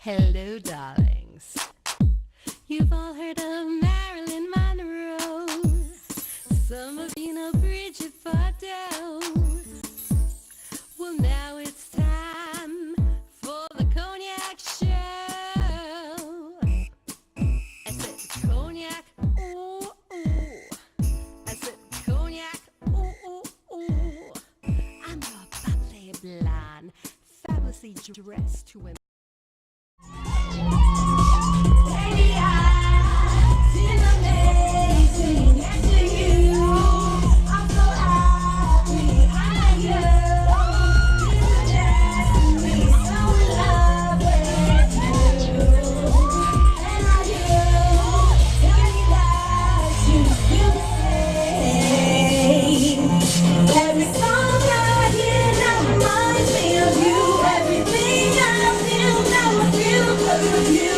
Hello, darlings. You've all heard of Marilyn Monroe. Some of you know Bridget Bardot. Well, now it's time for the Cognac Show. I said Cognac, ooh, ooh. I said Cognac, ooh, ooh, ooh. I'm your bubbly blonde, fabulously dressed to impress. Baby, I feel amazing next to you. I'm so happy I know this destiny. So in love with you, and I do. Tell me that you say every song I hear now reminds me of you. Everything I feel now I feel because of you.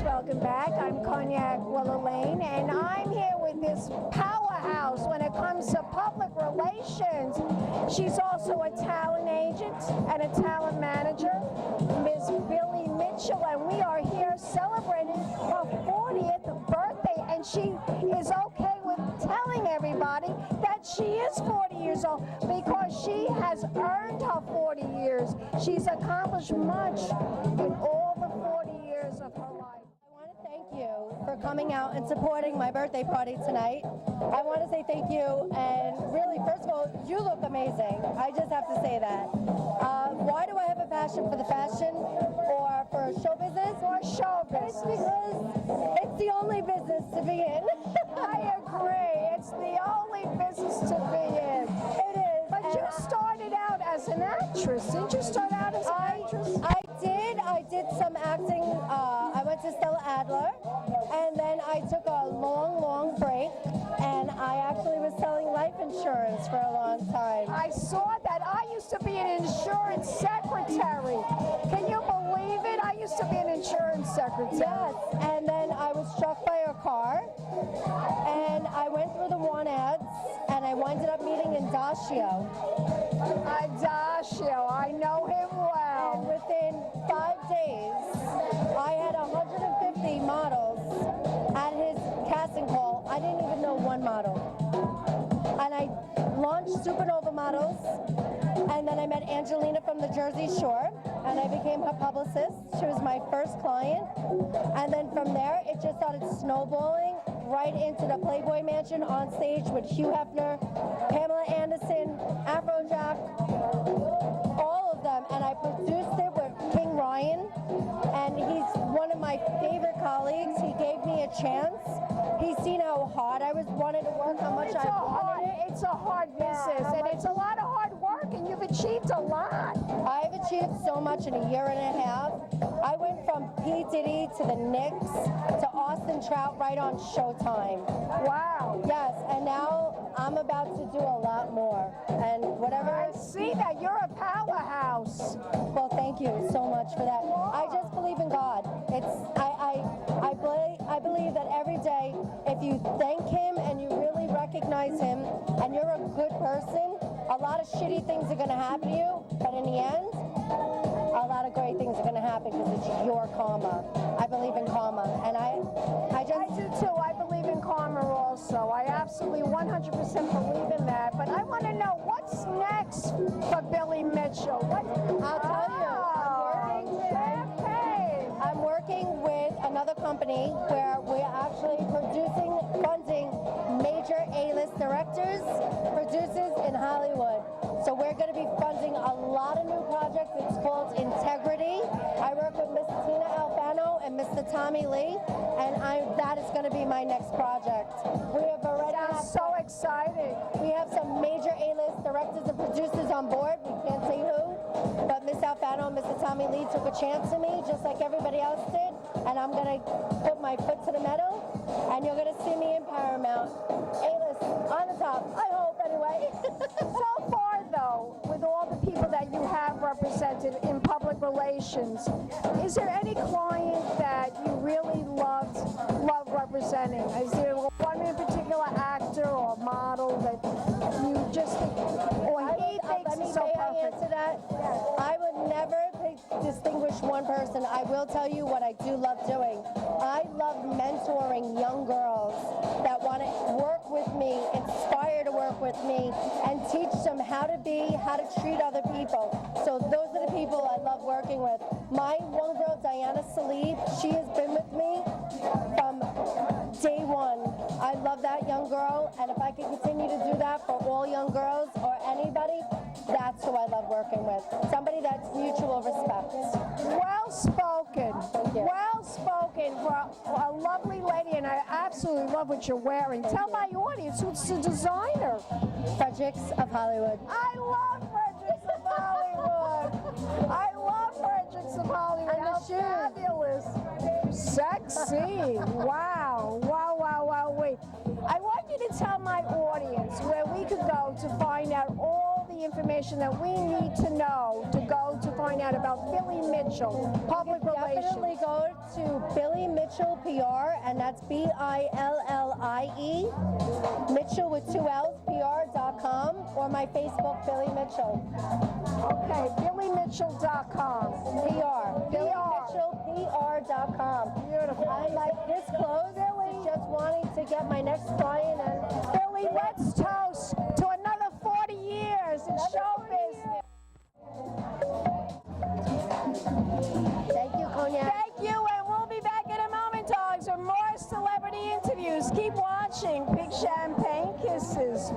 Welcome back. I'm Cognac Wellerlane, and I'm here with this powerhouse when it comes to public relations. She's also a talent agent and a talent manager, Ms. Billie Mitchell, and we are here celebrating her 40th birthday, and she is okay with telling everybody that she is 40 years old because she has earned her 40 years. She's accomplished much in all the 40 years of her life. Thank you for coming out and supporting my birthday party tonight. I want to say thank you, and really, first of all, you look amazing. I just have to say that. Why do I have a passion for the fashion or for show business? For show It's business. because it's the only business to be in. I agree. It's the only business to be in. It is. But and you started out as an actress. Didn't you start out as an actress? I did some acting. I went to Stella Adler, and then I took a long break, and I actually was selling life insurance for a long time. I saw that. I used to be an insurance secretary. Can you believe it? I used to be an insurance secretary. Yes, and then I was struck by a car, and I went through the want ads, and I winded up meeting Indacio. Dacio, I know him And well. within 5 days, I had 150 models at his casting call. I didn't even know one model. And I launched Supernova Models, and then I met Angelina from the Jersey Shore, and I became her publicist. She was my first client. And then from there, it just started snowballing right into the Playboy Mansion on stage with Hugh Hefner, Pamela Anderson, Afrojack, all of them. And I produced it with King Ryan, and he's one of my favorite colleagues. He gave me a chance. He's seen how hard I wanted to work, how much I wanted it. It's a hard business, and it's a lot of hard work, and you've achieved a lot. I've achieved so much in a year and a half. I went from P. Diddy to the Knicks to Austin Trout right on Showtime. Wow. Yes, and now I'm about to do a lot more. And whatever. I see that. You're a powerhouse. Well, thank you so much for that. I just believe in God. I believe that every day, if you thank Him and you really recognize Him, and you're a good person, a lot of shitty things are going to happen to you, but in the end, a lot of great things are going to happen because it's your karma. I believe in karma, and I I do too. I believe in karma also. I absolutely 100% believe in that. But I want to know what's next for Billie Mitchell. I'll tell you, I'm working with another company where we're actually funding major A-list directors, producers in Hollywood. So we're going to be funding a lot of new projects. It's called Integrity. I work with Miss Tina Alfano and Mr. Tommy Lee, and that is going to be my next project. We have already So exciting. We have some major A-list directors and producers on board. We can't say who, but Miss Alfano and Mr. Tommy Lee took a chance on me, just like everybody else did, and I'm going to put my foot to the metal, and you're going to see me in Paramount. A-list on the top, I hope, anyway. So far, though, with all the people that you have represented in public relations, is there any client that you really love representing? Is there one in particular actor or model that you just think, or he thinks is so perfect? I answer that? I would never distinguish one person. I will tell you what I do love doing. I love mentoring young girls that want to work with me, inspire to work with me, and teach them how to treat other people. So those are the people I love working with. My one girl, Diana Salib, she has been with me from day one. I love that young girl, and if I could continue to do that for all young girls or anybody, that's who I love working with. Somebody that's mutual respect. Well spoken. Thank you. Well spoken for a lovely lady, and I absolutely love what you're wearing. Tell my audience who's the designer. Fredericks of Hollywood. I love Fredericks of Hollywood. I love Fredericks of Hollywood. And the How shoes. fabulous. Sexy. Wow. Wow, wow, wow. Wait. I want you to tell my audience where we could go to find out all the information that we need to know to go to find out about Billie Mitchell, public relations. Definitely go to Billie Mitchell PR, and that's Billie, Mitchell with 2 L's, PR.com, or my Facebook, Billie Mitchell. Okay, BillieMitchell.com. PR. BillieMitchellPR.com. Beautiful. I like this clothes, just wanting to get my next client, and Billie, let's toast to another 40 years in show business. thank you, Cognac. Thank you, and we'll be back in a moment, dogs, for more celebrity interviews. Keep watching Big Champagne Kisses.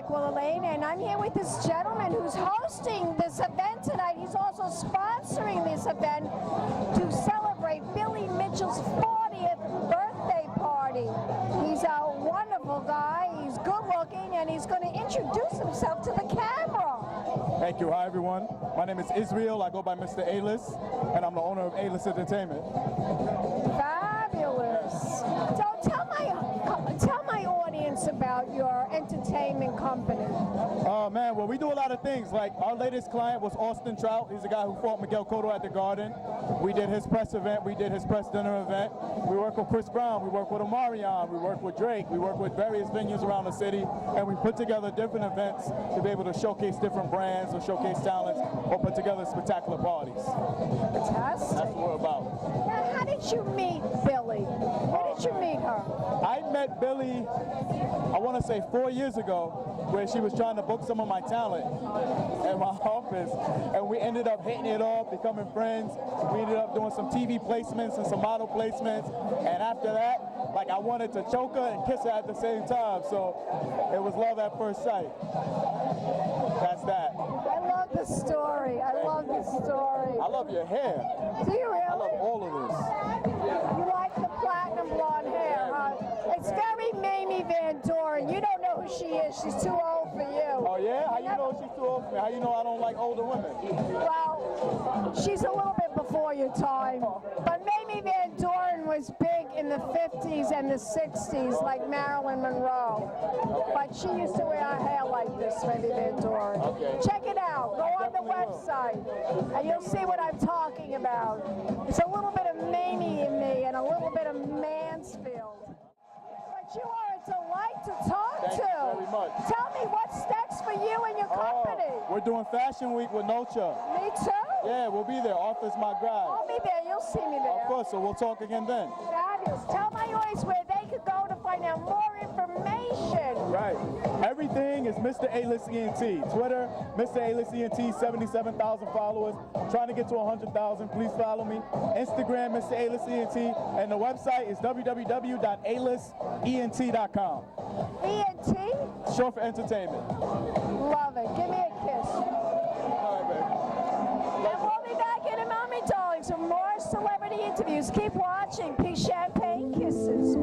Wellerlane, and I'm here with this gentleman who's hosting this event tonight. He's also sponsoring this event to celebrate Billie Mitchell's 40th birthday party. He's a wonderful guy, he's good looking, and he's going to introduce himself to the camera. Thank you. Hi, everyone. My name is Isreal. I go by Mr. A-List, and I'm the owner of A-List Entertainment. Fabulous. So tell my audience about your entertainment company. Oh, man. Well, we do a lot of things. Like, our latest client was Austin Trout. He's the guy who fought Miguel Cotto at the Garden. We did his press event. We did his press dinner event. We work with Chris Brown. We work with Omarion. We work with Drake. We work with various venues around the city, and we put together different events to be able to showcase different brands or showcase talents or put together spectacular parties. Fantastic. That's what we're about. Now, how did you meet Billie? Where did you meet her? I met Billie, I want to say like 4 years ago where she was trying to book some of my talent in my office, and we ended up hitting it off, becoming friends. We ended up doing some TV placements and some model placements, and after that, like, I wanted to choke her and kiss her at the same time, so it was love at first sight. That's that. I love the story. I love the story. I love your hair. Do you really? I love all of this. You like the platinum blonde hair, huh? It's very Mamie Van Doren. You don't know who she is. She's too old for you. Oh yeah? How you know she's too old for me? How you know I don't like older women? Well, she's a little bit before your time. But Mamie Van Doren was big in the 50s and the 60s, like Marilyn Monroe. But she used to wear her hair like this, Mamie Van Doren. Okay. Check it out. Go on the website, and you'll see what I'm talking about. It's a little bit of Mamie in me and a little bit of Mansfield. But you are a delight to talk Thank to. you very much. Tell me what's next for you and your company. We're doing Fashion Week with Nocha. Me too. Yeah, we'll be there. Arthur's my guy. I'll be there. You'll see me there. Of course, so we'll talk again then. Fabulous. Tell my audience where they could go to find out more information. Right. Everything is Mr. A-List ENT. Twitter, Mr. A-List ENT, 77,000 followers. I'm trying to get to 100,000. Please follow me. Instagram, Mr. A-List ENT. And the website is www.alistent.com. ENT? Short for entertainment. Love it. Give me a kiss. All right, baby. And we'll be back in a moment, darlings, for more celebrity interviews. Keep watching. Pink Champagne Kisses.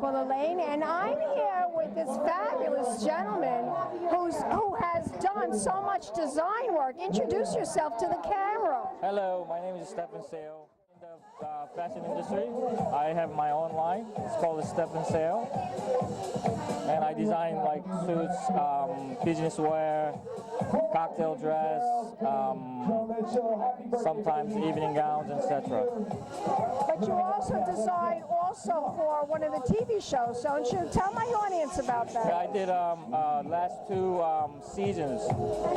Wellerlane, and I'm here with this fabulous gentleman who has done so much design work. Introduce yourself to the camera. Hello, my name is Stephan Sayo. In the fashion industry, I have my own line. It's called Stephan Sayo, and I design like suits, business wear, cocktail dress, sometimes evening gowns, etc. But you also design for one of the TV shows, don't you? Tell my audience about that. Yeah, I did last two seasons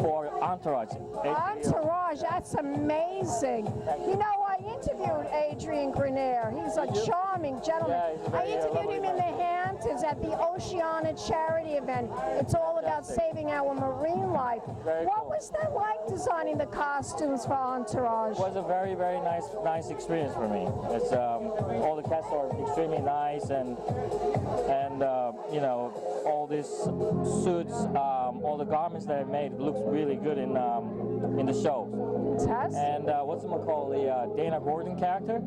for Entourage. Entourage, that's amazing. You know, I interviewed Adrian Grenier. He's a charming gentleman. Yeah, I interviewed him in the Hamptons at the Oceana charity event. It's all about saving our marine life. What was that like, designing the costumes for Entourage? It was a very, very nice experience for me. It's all the cast are extremely nice, and you know, all these suits, all the garments that I made looks really good in the show. Fantastic. And what's it called, the Dana Gordon character?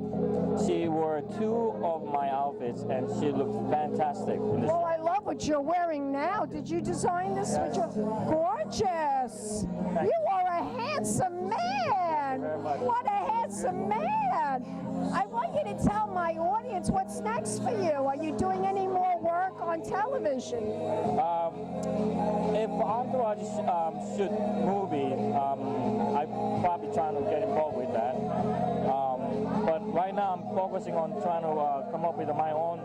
She wore two of my outfits, and she looked fantastic in this. Well, I love what you're wearing now. Did you design this? Yes. Gorgeous. You are a handsome man. Very much. What a handsome man. I want you to tell my audience what's next for you. Are you doing any more work on television? If Entourage should movie, I'm probably trying to get involved with that. But right now I'm focusing on trying to come up with my own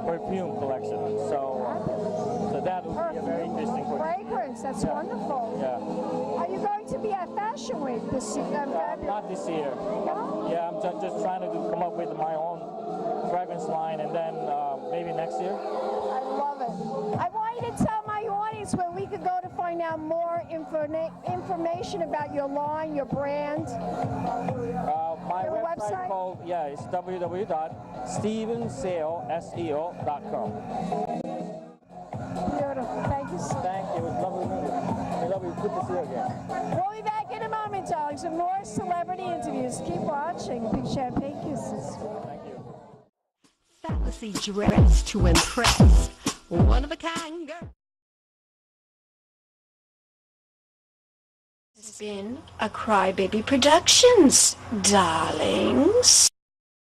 perfume collection. So that would be a very interesting project. Fragrance, that's wonderful. Yeah. Are you going to be at Fashion Week this year? Not this year. No? Yeah, I'm just trying to come up with my own fragrance line, and then maybe next year. I love it. I want you to tell my audience where we could go to find out more information about your line, your brand. My Your website called, it's www.stephansayoseo.com. Beautiful. Thank you so much. Thank you. It was lovely meeting you. Good to see you again. We'll be back in a a moment, darlings, with more celebrity interviews. Keep watching. Big champagne kisses. Thank you. Fancy dress to impress. One of a kind girl. This has been a Crybaby Productions, darlings.